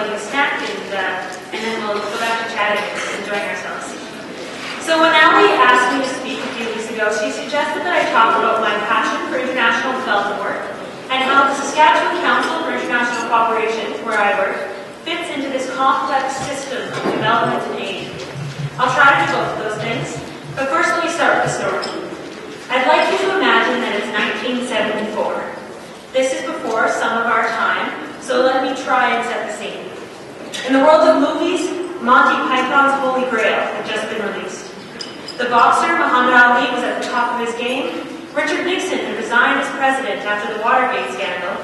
while you snack and then we'll go back to chatting and enjoying ourselves. So when Allie asked me to speak a few weeks ago, she suggested that I talk about my passion for international development work and how the Saskatchewan Council for International Cooperation, where I work, fits into this complex system of development and aid. I'll try to do both of those things, but first let me start with a story. I'd like you to imagine that it's 1974. This is before some of our time, so let me try and set the scene. In the world of movies, Monty Python's Holy Grail had just been released. The boxer, Muhammad Ali, was at the top of his game. Richard Nixon had resigned as president after the Watergate scandal.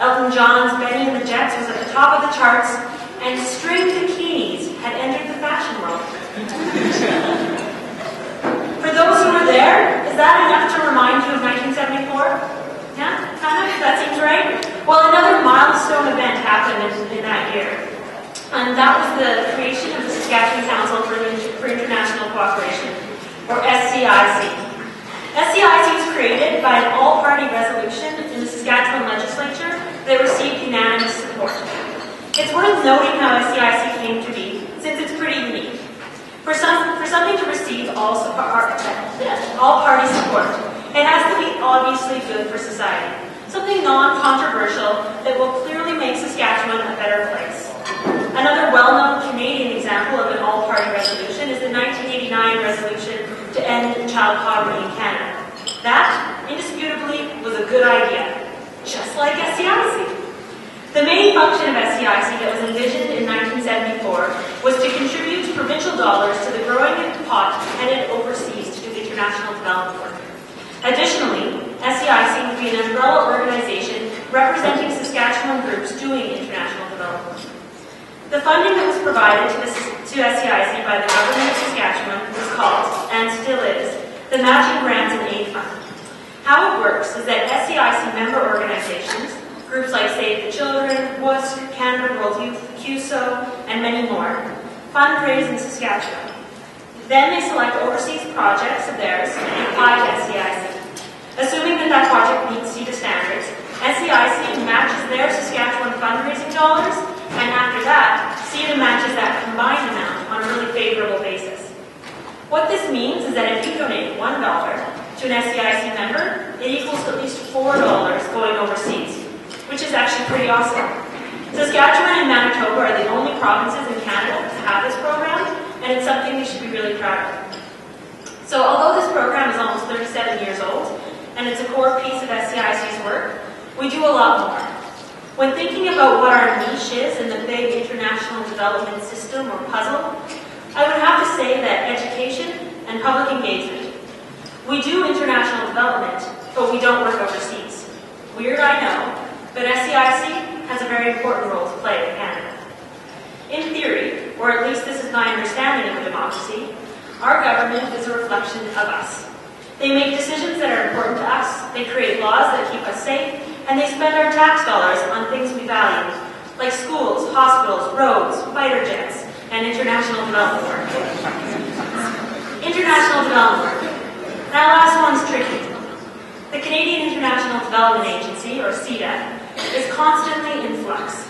Elton John's Benny and the Jets was at the top of the charts, and string bikinis had entered the fashion world. For those who were there, is that enough to remind you of 1974? Yeah, kind of? That seems right? Well, another milestone event happened in that year. And that was the creation of the Saskatchewan Council for International Cooperation, or SCIC. SCIC was created by an all-party resolution in the Saskatchewan legislature that received unanimous support. It's worth noting how SCIC came to be, since it's pretty unique. For something to receive all party support, it has to be obviously good for society, something non-controversial that will clearly make Saskatchewan a better place. Another well-known Canadian example of an all-party resolution is the 1989 resolution to end child poverty in Canada. That, indisputably, was a good idea, just like SCIC. The main function of SCIC that was envisioned in 1974 was to contribute provincial dollars to the growing pot headed overseas to do international development work. Additionally, SCIC would be an umbrella organization representing Saskatchewan groups doing international development work. The funding that was provided to SCIC by the Government of Saskatchewan was called, and still is, the Matching Grants and Aid Fund. How it works is that SCIC member organizations, groups like Save the Children, WUSC, Canada World Youth, CUSO, and many more, fundraise in Saskatchewan. Then they select overseas projects of theirs and apply to SCIC. Assuming that project meets CETA standards, SCIC matches their Saskatchewan fundraising dollars, and after that, CETA matches that combined amount on a really favorable basis. What this means is that if you donate $1 to an SCIC member, it equals at least $4 going overseas, which is actually pretty awesome. Saskatchewan and Manitoba are the only provinces in Canada to have this program, and it's something we should be really proud of. So although this program is almost 37 years old, and it's a core piece of SCIC's work, we do a lot more. When thinking about what our niche is in the big international development system or puzzle, I would have to say that education and public engagement. We do international development, but we don't work overseas. Weird, I know, but SCIC has a very important role to play in Canada. In theory, or at least this is my understanding of a democracy, our government is a reflection of us. They make decisions that are important to us, they create laws that keep us safe, and they spend our tax dollars on things we value, like schools, hospitals, roads, fighter jets, and international development work. International development work. That last one's tricky. The Canadian International Development Agency, or CETA, is constantly in flux.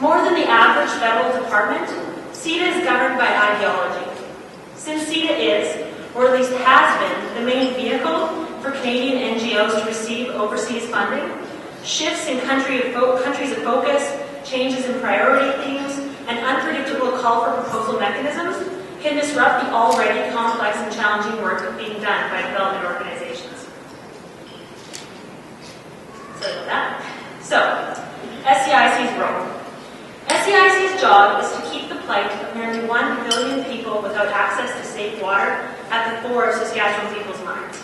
More than the average federal department, CETA is governed by ideology. Since CETA is, or at least has been, the main vehicle for Canadian NGOs to receive overseas funding, shifts in countries of focus, changes in priority themes, and unpredictable call for proposal mechanisms can disrupt the already complex and challenging work being done by development organizations. So, SCIC's role. SCIC's job is to keep the plight of nearly 1 billion people without access to safe water at the fore of Saskatchewan people's minds.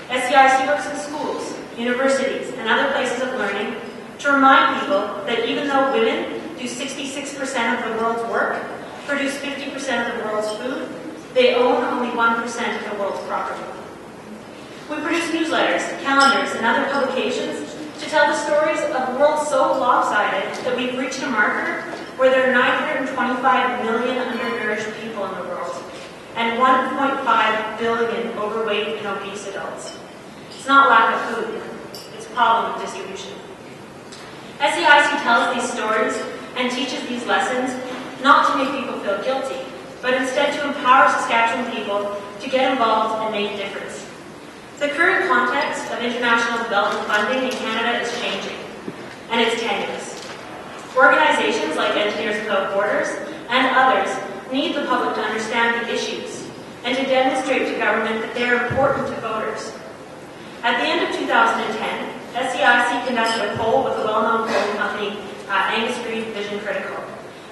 SCIC works in schools, universities, and other places of learning to remind people that even though women do 66% of the world's work, produce 50% of the world's food, they own only 1% of the world's property. We produce newsletters, calendars, and other publications to tell the stories of a world so lopsided that we've reached a marker where there are 925 million undernourished people in the world and 1.5 billion overweight and obese adults. It's not lack of food, it's a problem of distribution. SCIC tells these stories and teaches these lessons not to make people feel guilty, but instead to empower Saskatchewan people to get involved and make a difference. The current context of international development funding in Canada is changing, and it's tenuous. Organizations like Engineers Without Borders and others need the public to understand the issues and to demonstrate to government that they are important to voters. At the end of 2010, SCIC conducted a poll with the well-known polling company Angus Reid Vision Critical.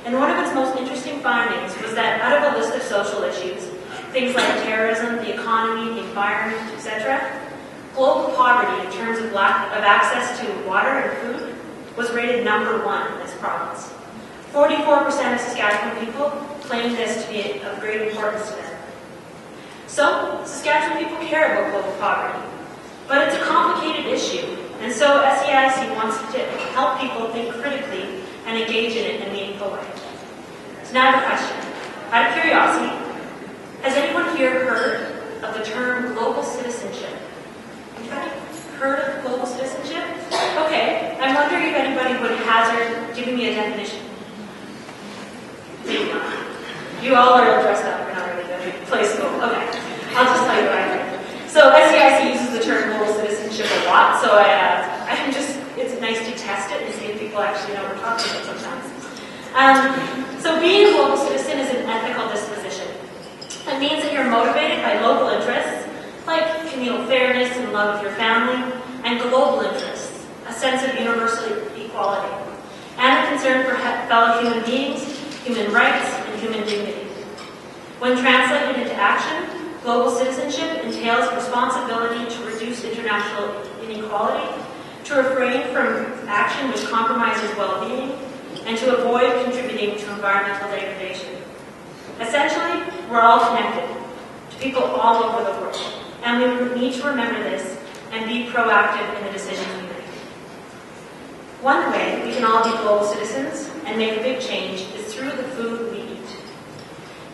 And one of its most interesting findings was that out of a list of social issues, things like terrorism, the economy, the environment, etc., global poverty in terms of lack of access to water and food was rated number 1 in this province. 44% of Saskatchewan people claim this to be of great importance to them. So, Saskatchewan people care about global poverty, but it's a complicated issue, and so SCIC wants to help people think critically and engage in it in a meaningful way. So now I have a question. Out of curiosity, has anyone here heard of the term global citizenship? Anybody heard of global citizenship? Okay, I'm wondering if anybody would hazard giving me a definition. Maybe not. You all are dressed up. We're not really going to play school. Okay, I'll just tell you what I heard. So SCIC uses the term global citizenship a lot, so it's nice to test it and see if people actually know what we're talking about sometimes. So being a global citizen is an ethical disposition. It means that you're motivated by local interests, like communal fairness and love of your family, and global interests, a sense of universal equality, and a concern for fellow human beings, human rights, and human dignity. When translated into action, global citizenship entails responsibility to reduce international inequality, to refrain from action which compromises well-being, and to avoid contributing to environmental degradation. Essentially, we're all connected to people all over the world, and we need to remember this and be proactive in the decisions we make. One way we can all be global citizens and make a big change is through the food we eat.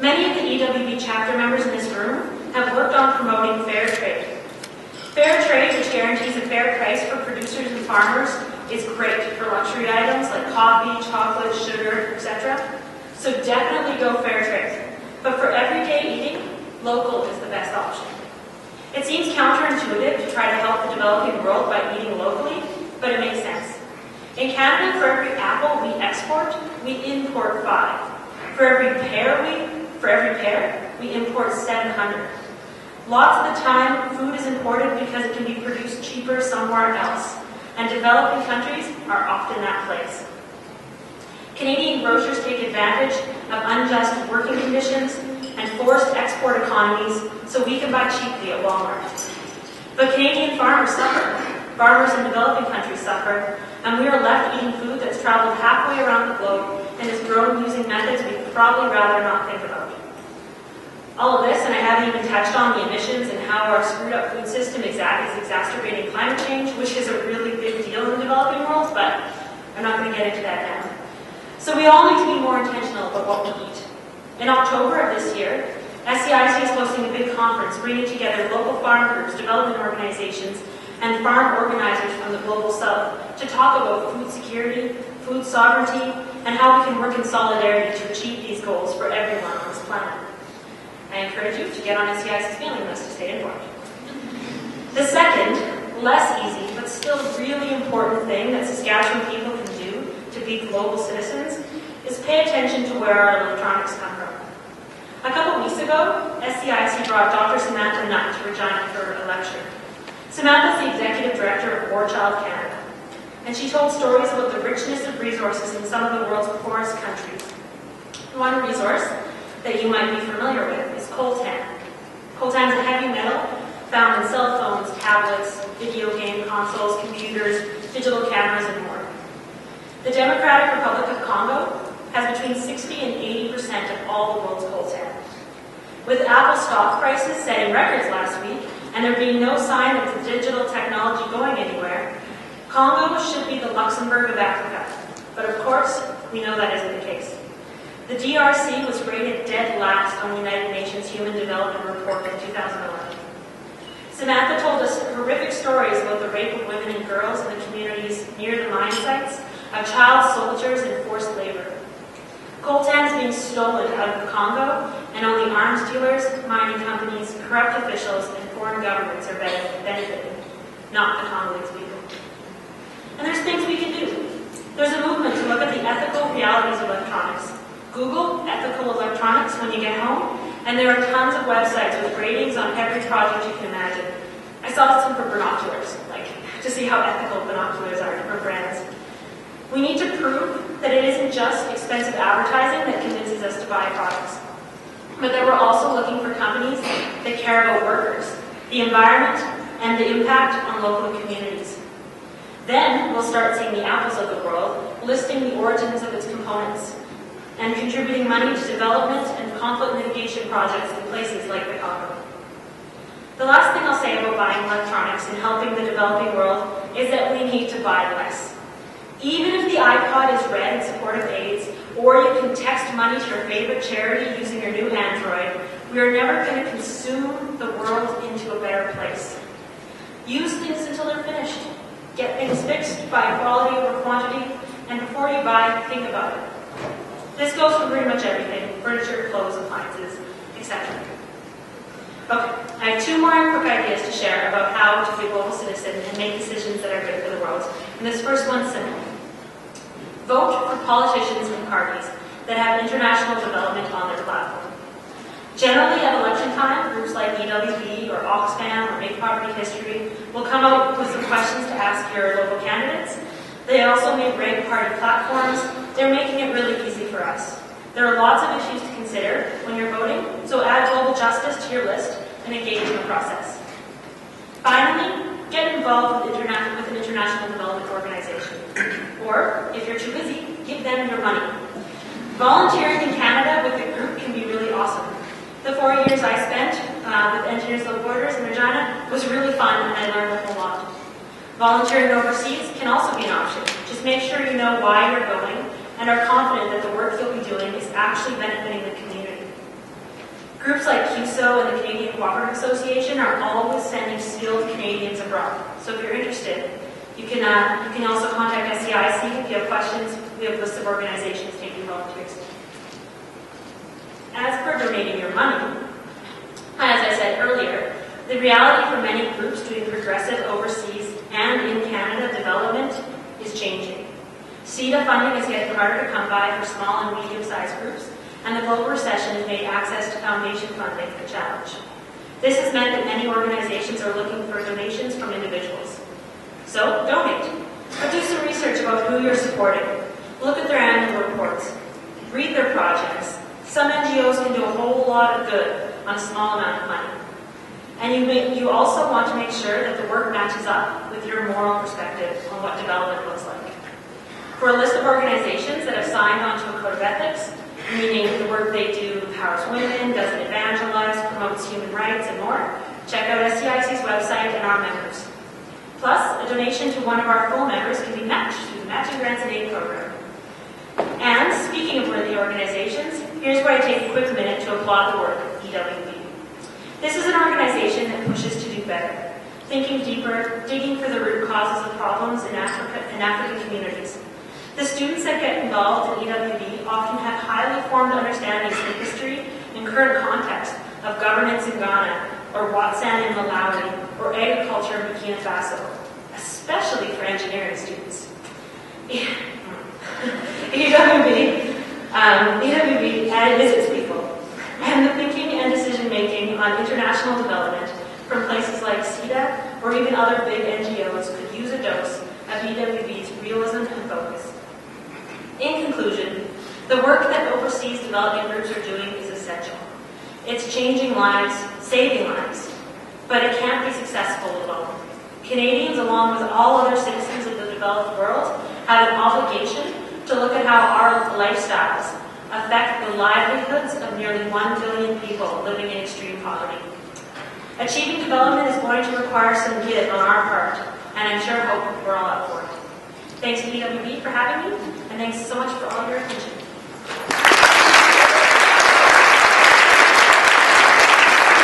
Many of the EWB chapter members in this room have worked on promoting fair trade. Fair trade, which guarantees a fair price for producers and farmers, is great for luxury items like coffee, chocolate, sugar, etc. So definitely go fair trade. But for everyday eating, local is the best option. It seems counterintuitive to try to help the developing world by eating locally, but it makes sense. In Canada, for every apple we export, we import 5. For every pear, we import 700. Lots of the time, food is imported because it can be produced cheaper somewhere else, and developing countries are often that place. Canadian grocers take advantage of unjust working conditions and forced export economies so we can buy cheaply at Walmart. But Canadian farmers suffer. Farmers in developing countries suffer, and we are left eating food that's traveled halfway around the globe and is grown using methods we'd probably rather not think about. All of this, and I haven't even touched on the emissions and how our screwed up food system is exacerbating climate change, which is a really big deal in the developing world, but I'm not going to get into that now. So we all need to be more intentional about what we eat. In October of this year, SCIC is hosting a big conference bringing together local farm groups, development organizations, and farm organizers from the global south to talk about food security, food sovereignty, and how we can work in solidarity to achieve these goals for everyone on this planet. I encourage you to get on SCIC's mailing list to stay informed. The second, less easy, but still really important thing that Saskatchewan people can do to be global citizens is pay attention to where our electronics come from. A couple weeks ago, SCIC brought Dr. Samantha Nutt to Regina for a lecture. Samantha is the Executive Director of War Child Canada, and she told stories about the richness of resources in some of the world's poorest countries. One resource that you might be familiar with is coltan. Coltan is a heavy metal found in cell phones, tablets, video game consoles, computers, digital cameras, and more. The Democratic Republic of Congo has between 60 and 80% of all the world's coltan. With Apple stock prices setting records last week, and there being no sign of the digital technology going anywhere, Congo should be the Luxembourg of Africa. But of course, we know that isn't the case. The DRC was rated dead last on the United Nations Human Development Report in 2011. Samantha told us horrific stories about the rape of women and girls in the communities near the mine sites, of child soldiers and forced labor. Coltan is being stolen out of the Congo, and only arms dealers, mining companies, corrupt officials, and foreign governments are benefiting, not the Congolese people. And there's things we can do. There's a movement to look at the ethical realities of electronics. Google ethical electronics when you get home, and there are tons of websites with ratings on every project you can imagine. I saw some for binoculars, to see how ethical binoculars are for brands. We need to prove that it isn't just expensive advertising that convinces us to buy products, but that we're also looking for companies that care about workers, the environment, and the impact on local communities. Then we'll start seeing the Apples of the world listing the origins of its components and contributing money to development and conflict mitigation projects in places like the Congo. The last thing I'll say about buying electronics and helping the developing world is that we need to buy less. Even if the iPod is red in support of AIDS, or you can text money to your favorite charity using your new Android, we are never going to consume the world into a better place. Use things until they're finished. Get things fixed by quality over quantity, and before you buy, think about it. This goes for pretty much everything: furniture, clothes, appliances, etc. Okay, I have two more quick ideas to share about how to be a global citizen and make decisions that are good for the world. And this first one's simple. Vote for politicians and parties that have international development on their platform. Generally, at election time, groups like EWB or Oxfam or Make Poverty History will come out with some questions to ask your local candidates. They also make great party platforms. They're making it really easy for us. There are lots of issues to consider when you're voting, so add global justice to your list and engage in the process. Finally, get involved with an international development organization. Or, if you're too busy, give them your money. Volunteering in Canada with a group can be really awesome. The 4 years I spent with Engineers Without Borders in Regina was really fun, and I learned a whole lot. Volunteering overseas can also be an option. Just make sure you know why you're going and are confident that the work you'll be doing is actually benefiting the community. Groups like CUSO and the Canadian Cooperative Association are always sending skilled Canadians abroad. So if you're interested, you can also contact SCIC if you have questions. We have lists of organizations taking volunteers. As for donating your money, as I said earlier, the reality for many groups doing progressive overseas and in Canada development is changing. CEDA funding is getting harder to come by for small and medium-sized groups, and the global recession has made access to foundation funding a challenge. This has meant that many organizations are looking for donations from individuals. So, donate. But do some research about who you're supporting. Look at their annual reports. Read their projects. Some NGOs can do a whole lot of good on a small amount of money. And you also want to make sure that the work matches up with your moral perspective on what development looks like. For a list of organizations that have signed onto a code of ethics, meaning the work they do empowers women, doesn't evangelize, promotes human rights, and more, check out SCIC's website and our members. Plus, a donation to one of our full members can be matched through the Matching Grants and Aid program. And speaking of worthy organizations, here's where I take a quick minute to applaud the work of EWB. This is an organization that pushes to do better, thinking deeper, digging for the root causes of problems in African communities. The students that get involved in EWB often have highly formed understandings of history and current context of governance in Ghana, or Watsan in Malawi, or agriculture in Burkina Faso, especially for engineering students. EWB visits people, and the thinking and decision-making on international development from places like CEDA or even other big NGOs could use a dose of EWB's realism and focus. In conclusion, the work that overseas development groups are doing is essential. It's changing lives, saving lives, but it can't be successful alone. Canadians, along with all other citizens of the developed world, have an obligation to look at how our lifestyles affect the livelihoods of nearly 1 billion people living in extreme poverty. Achieving development is going to require some give on our part, and I'm sure hope we're all up for it. Thanks to EWB for having me, and thanks so much for all your attention.